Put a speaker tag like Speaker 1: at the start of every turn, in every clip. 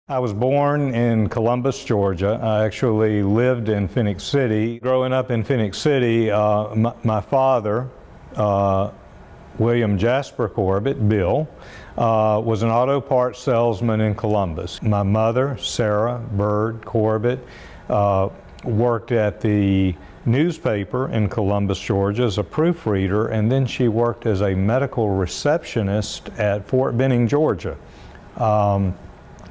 Speaker 1: I was born in Columbus, Georgia. I actually lived in Phoenix City. Growing up in Phoenix City, my father, William Jasper Corbett, Bill, was an auto parts salesman in Columbus. My mother, Sarah Bird Corbett, worked at the newspaper in Columbus, Georgia as a proofreader, and then she worked as a medical receptionist at Fort Benning, Georgia.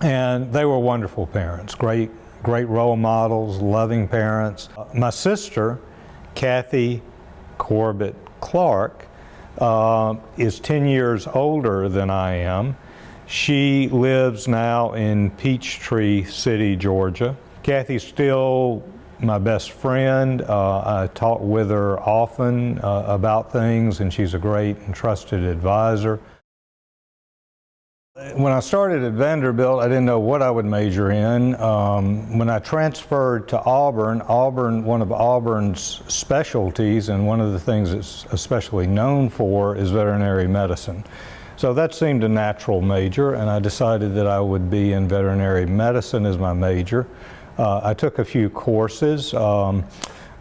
Speaker 1: And they were wonderful parents, great role models, loving parents. My sister, Kathy Corbett Clark, is 10 years older than I am. She lives now in Peachtree City, Georgia. Kathy's still my best friend. I talk with her often about things, and she's a great and trusted advisor. When I started at Vanderbilt, I didn't know what I would major in. When I transferred to Auburn, one of Auburn's specialties, and one of the things it's especially known for, is veterinary medicine. So that seemed a natural major, and I decided that I would be in veterinary medicine as my major. I took a few courses,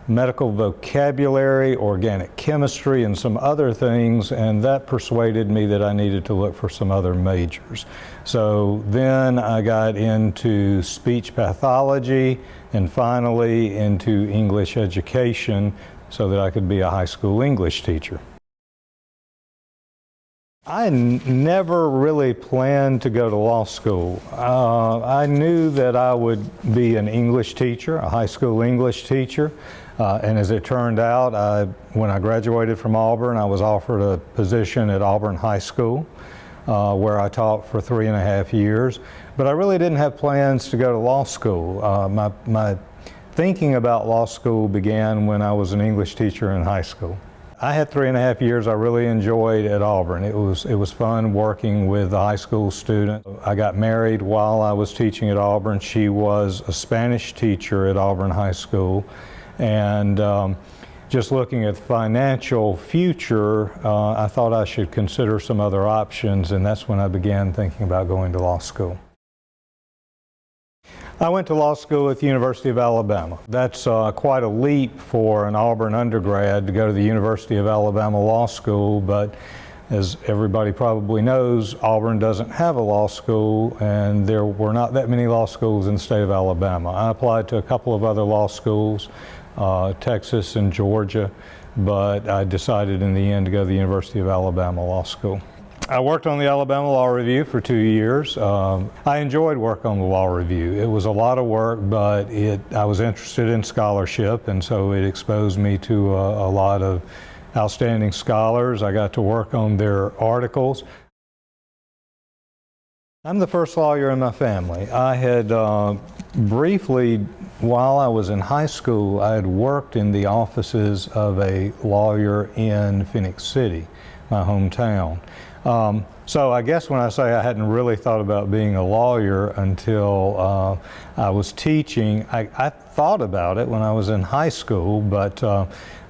Speaker 1: medical vocabulary, organic chemistry, and some other things, and that persuaded me that I needed to look for some other majors. So then I got into speech pathology and finally into English education so that I could be a high school English teacher. I never really planned to go to law school. I knew that I would be an English teacher, a high school English teacher. And as it turned out, when I graduated from Auburn, I was offered a position at Auburn High School, where I taught for 3.5 years. But I really didn't have plans to go to law school. My thinking about law school began when I was an English teacher in high school. I had 3.5 years I really enjoyed at Auburn. It was fun working with a high school student. I got married while I was teaching at Auburn. She was a Spanish teacher at Auburn High School. And just looking at the financial future, I thought I should consider some other options, and that's when I began thinking about going to law school. I went to law school at the University of Alabama. That's quite a leap for an Auburn undergrad to go to the University of Alabama Law School, but as everybody probably knows, Auburn doesn't have a law school, and there were not that many law schools in the state of Alabama. I applied to a couple of other law schools, Texas and Georgia, but I decided in the end to go to the University of Alabama Law School. I worked on the Alabama Law Review for 2 years. I enjoyed work on the Law Review. It was a lot of work, but I was interested in scholarship, and so it exposed me to a lot of outstanding scholars. I got to work on their articles. I'm the first lawyer in my family. I had briefly, while I was in high school, I had worked in the offices of a lawyer in Phoenix City, my hometown. So I guess when I say I hadn't really thought about being a lawyer until I was teaching, I thought about it when I was in high school, but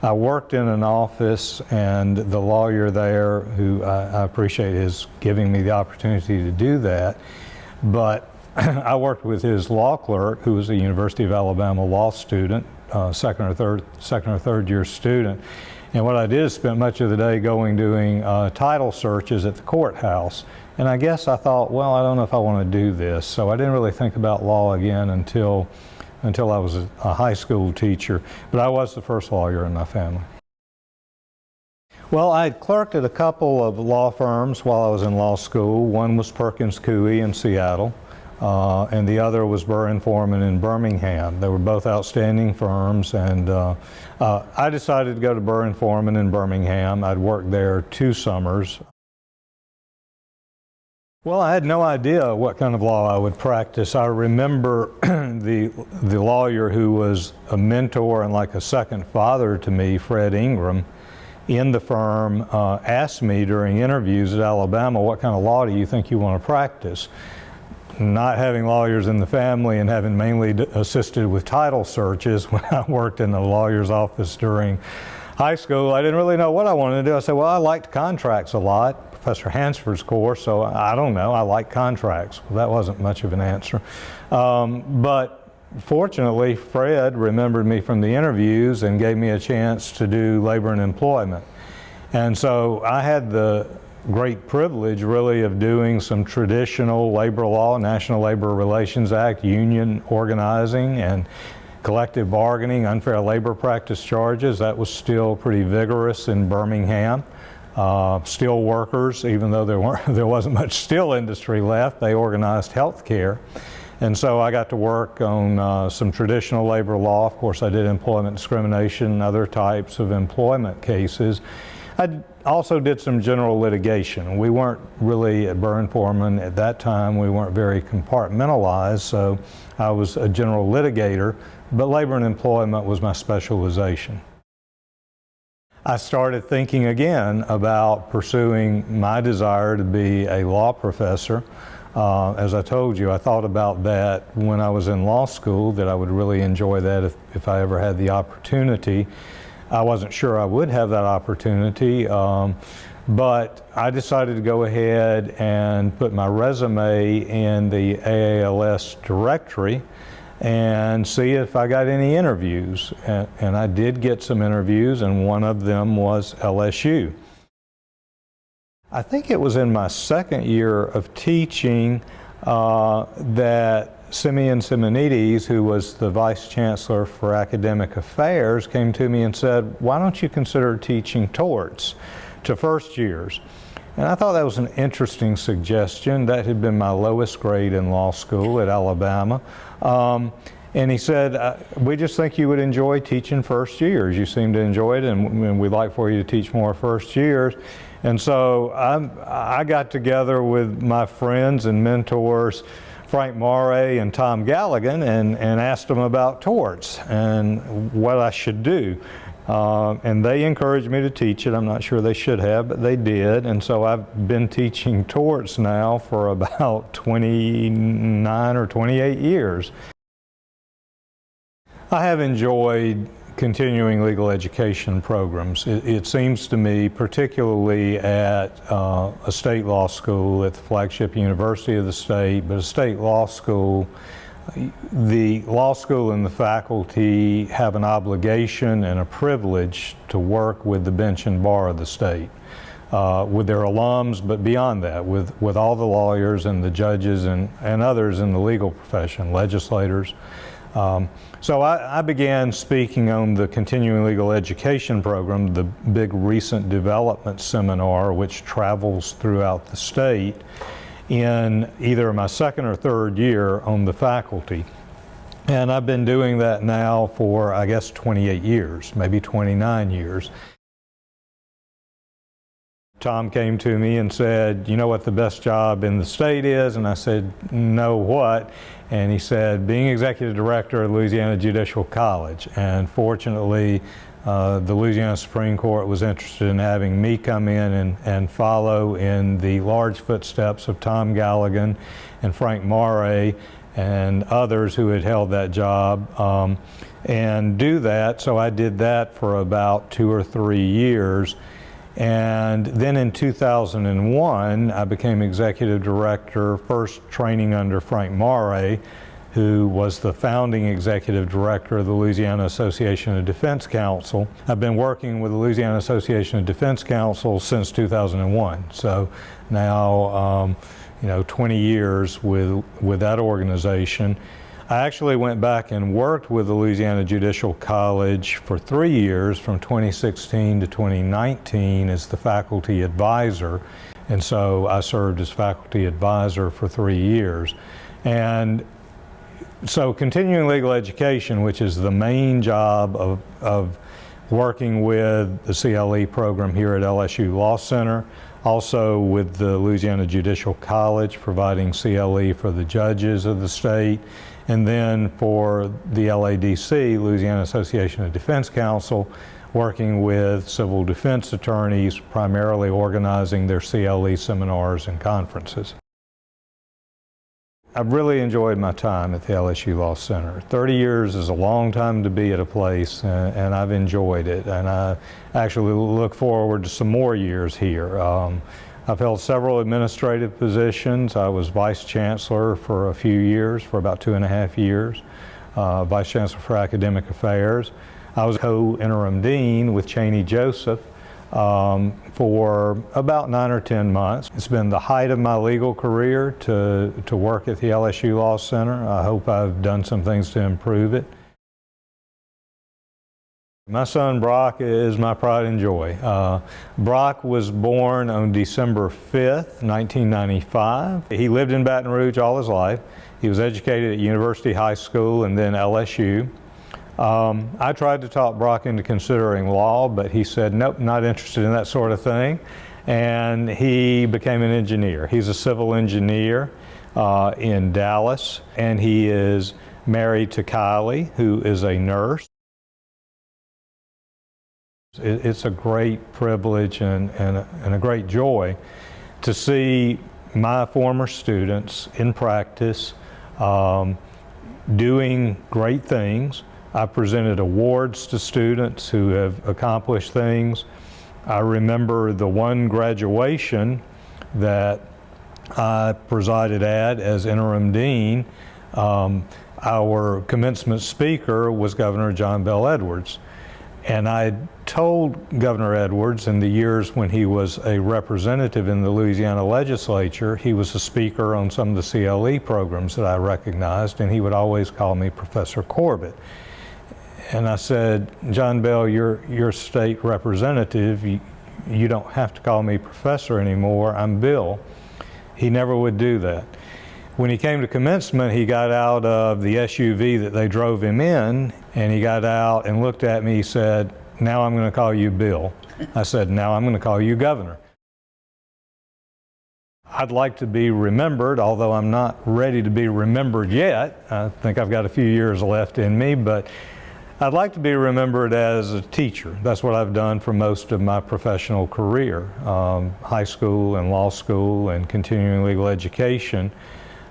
Speaker 1: I worked in an office, and the lawyer there, who I appreciate his giving me the opportunity to do that, but I worked with his law clerk, who was a University of Alabama law student, second or third year student. And what I did is spent much of the day doing title searches at the courthouse. And I guess I thought, well, I don't know if I want to do this. So I didn't really think about law again until I was a high school teacher. But I was the first lawyer in my family. Well, I had clerked at a couple of law firms while I was in law school. One was Perkins Coie in Seattle, and the other was Burr & Forman in Birmingham. They were both outstanding firms, and I decided to go to Burr & Forman in Birmingham. I'd worked there 2 summers. Well, I had no idea what kind of law I would practice. I remember the lawyer who was a mentor and like a second father to me, Fred Ingram, in the firm, asked me during interviews at Alabama, what kind of law do you think you want to practice? Not having lawyers in the family and having mainly assisted with title searches when I worked in the lawyer's office during high school, I didn't really know what I wanted to do. I said, well, I liked contracts a lot. Professor Hansford's course, so I don't know, I like contracts. Well, that wasn't much of an answer. But fortunately, Fred remembered me from the interviews and gave me a chance to do labor and employment. And so I had the great privilege really of doing some traditional labor law, National Labor Relations Act, union organizing and collective bargaining, unfair labor practice charges. That was still pretty vigorous in Birmingham. Steel workers, even though there wasn't much steel industry left, they organized health care. And so I got to work on some traditional labor law. Of course, I did employment discrimination and other types of employment cases. I also did some general litigation. We weren't really at Byrne-Forman at that time. We weren't very compartmentalized, so I was a general litigator, but labor and employment was my specialization. I started thinking again about pursuing my desire to be a law professor. As I told you, I thought about that when I was in law school, that I would really enjoy that if I ever had the opportunity. I wasn't sure I would have that opportunity, but I decided to go ahead and put my resume in the AALS directory and see if I got any interviews. And I did get some interviews, and one of them was LSU. I think it was in my second year of teaching that Simeon Simonides, who was the Vice Chancellor for Academic Affairs, came to me and said, why don't you consider teaching torts to first years? And I thought that was an interesting suggestion. That had been my lowest grade in law school at Alabama. And he said, we just think you would enjoy teaching first years. You seem to enjoy it, and we'd like for you to teach more first years. And so I got together with my friends and mentors, Frank Morey and Tom Galligan, and asked them about torts and what I should do. And they encouraged me to teach it. I'm not sure they should have, but they did. And so I've been teaching torts now for about 29 or 28 years. I have enjoyed continuing legal education programs. It seems to me, particularly at a state law school at the flagship university of the state, but a state law school, the law school and the faculty have an obligation and a privilege to work with the bench and bar of the state, with their alums, but beyond that, with all the lawyers and the judges and others in the legal profession, legislators. So I began speaking on the continuing legal education program, the big recent development seminar, which travels throughout the state, in either my second or third year on the faculty. And I've been doing that now for, I guess, 28 years, maybe 29 years. Tom came to me and said, you know what the best job in the state is? And I said, no, what? And he said, being executive director of Louisiana Judicial College. And fortunately, the Louisiana Supreme Court was interested in having me come in and follow in the large footsteps of Tom Galligan and Frank Morey and others who had held that job and do that. So I did that for about 2 or 3 years. And then in 2001, I became executive director, first training under Frank Morey, who was the founding executive director of the Louisiana Association of Defense Counsel. I've been working with the Louisiana Association of Defense Counsel since 2001. So now, 20 years with that organization. I actually went back and worked with the Louisiana Judicial College for 3 years, from 2016 to 2019, as the faculty advisor. And so I served as faculty advisor for 3 years. And so continuing legal education, which is the main job of working with the CLE program here at LSU Law Center, also with the Louisiana Judicial College, providing CLE for the judges of the state, and then for the LADC, Louisiana Association of Defense Counsel, working with civil defense attorneys, primarily organizing their CLE seminars and conferences. I've really enjoyed my time at the LSU Law Center. 30 years is a long time to be at a place, and I've enjoyed it. And I actually look forward to some more years here. I've held several administrative positions. I was Vice Chancellor for a few years, for about 2.5 years, Vice Chancellor for Academic Affairs. I was co-interim dean with Cheney Joseph for about 9 or 10 months. It's been the height of my legal career to work at the LSU Law Center. I hope I've done some things to improve it. My son Brock is my pride and joy. Brock was born on December 5th, 1995. He lived in Baton Rouge all his life. He was educated at University High School and then LSU. I tried to talk Brock into considering law, but he said, nope, not interested in that sort of thing. And he became an engineer. He's a civil engineer in Dallas, and he is married to Kylie, who is a nurse. It's a great privilege and a great joy to see my former students in practice doing great things. I presented awards to students who have accomplished things. I remember the one graduation that I presided at as interim dean. Our commencement speaker was Governor John Bel Edwards. And I told Governor Edwards in the years when he was a representative in the Louisiana legislature, he was a speaker on some of the CLE programs that I recognized, and he would always call me Professor Corbett. And I said, John Bell, you're state representative. You don't have to call me professor anymore. I'm Bill. He never would do that. When he came to commencement, he got out of the SUV that they drove him in, and he got out and looked at me. He said, now I'm going to call you Bill. I said, now I'm going to call you Governor. I'd like to be remembered, although I'm not ready to be remembered yet. I think I've got a few years left in me, but I'd like to be remembered as a teacher. That's what I've done for most of my professional career, high school and law school and continuing legal education.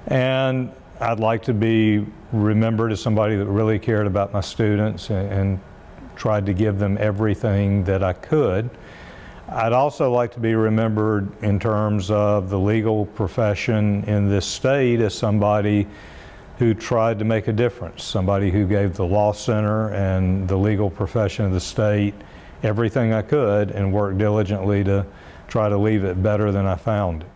Speaker 1: And I'd like to be remembered as somebody that really cared about my students and tried to give them everything that I could. I'd also like to be remembered in terms of the legal profession in this state as somebody who tried to make a difference, somebody who gave the law center and the legal profession of the state everything I could and worked diligently to try to leave it better than I found it.